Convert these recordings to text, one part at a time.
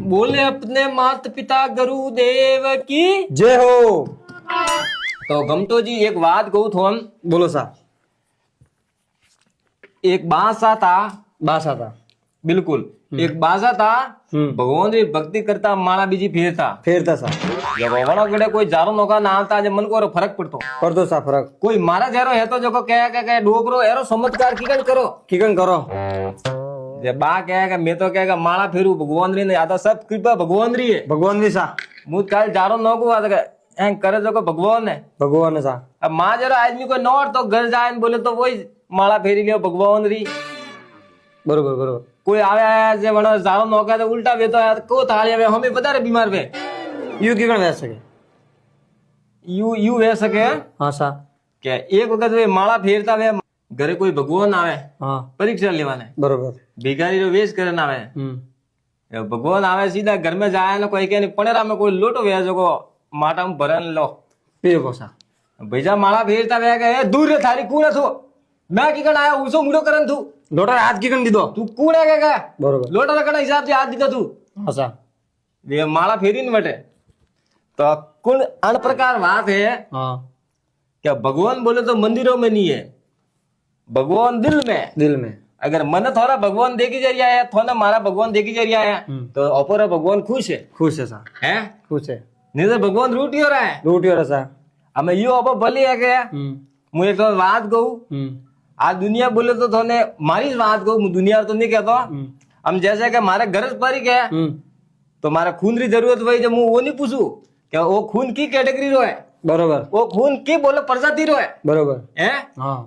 बोले अपने माता पिता गुरुदेव की जय हो। तो गमतो जी एक बात कहूं थो हम बोलो सा। एक बासा था बासा था बिल्कुल एक बासा था हम्म। भगवान री भक्ति करता माला बीजी फेरता फेरता सा जब वणो गड़े कोई जारो नौका ना आता जे मन को एरो फर्क पड़तो कर दो सा फरक कोई मारा जरो है तो जो कहे डोकरो एरो चमत्कार किकन करो किकन करो जे बा कहेगा मैं तो कहेगा माला फेरू भगवान री ने या तो सब कृपा भगवान री है भगवान भी सा मुझ काल जारो नौको आ ऐ करे जो भगवान है भगवान सा अब माँ जरा आदमी को नौट तो घर जाए न बोले तो वही माला फेरी लियो भगवान री बरोबर बरोबर कोई आवे आया जे वणो जारो नौका तो उल्टा वेतो है को थाली आवे हमें बता बीमार वे यू किकन वैस सके यू वे सके हाँ सा કે એક વખત વે માળા ફેરતા વે ઘરે કોઈ ભગવાન આવે हाँ પરીક્ષા લેવાને बरोबर ભિખારી રો વેશ કરીને આવે ભગવાન આવે સીધા ઘર में જાય ને કોઈ કે પણેરા में કોઈ લોટો વે જો માટા में ભરન લો पीर को सा ભैजा માળા ફેરતા વે કે એ દૂર રે થારી કુણે થો मैं की कण आया उसो मुड़ो करन थू लोटा हाथ किकन दीदो तू कूणे के बरोबर लोटा रखना हिसाब से हाथ दीधो तू हाँ सा ये माला फेरी न बटे तो कुल अन प्रकार बात है हाँ क्या भगवान बोले तो मंदिरों में नहीं है भगवान दिल में दिल में अगर मन थोड़ा भगवान देखी जा रहा है थोड़ा मारा भगवान देखी जा रहा है तो अपर भगवान खुश खुश है सा है खुश है नहीं तो भगवान रूटी हो रहा है रोटी और सा हमें यू अब भली है क्या मुझे एक बात कहूँ आज दुनिया बोले तो थोने मारी बात कहूँ दुनिया तो नहीं कहता हम जैसे कि हमारे घर पर ही क्या तो हमारा खून की जरूरत वही जब वो नहीं पूछू क्या वो खून की कैटेगरी रो है बरोबर वो खून की बोले प्रजाति रो है बरोबर हैं हाँ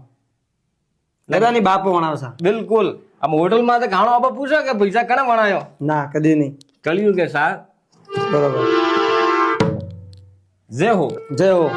लगा नहीं बाप बनाव सा बिल्कुल हम होटल में खाणो आप पूछो कि पैसा कने बनायो ना कदी नहीं कलयुग के साथ बरोबर जय हो जय हो।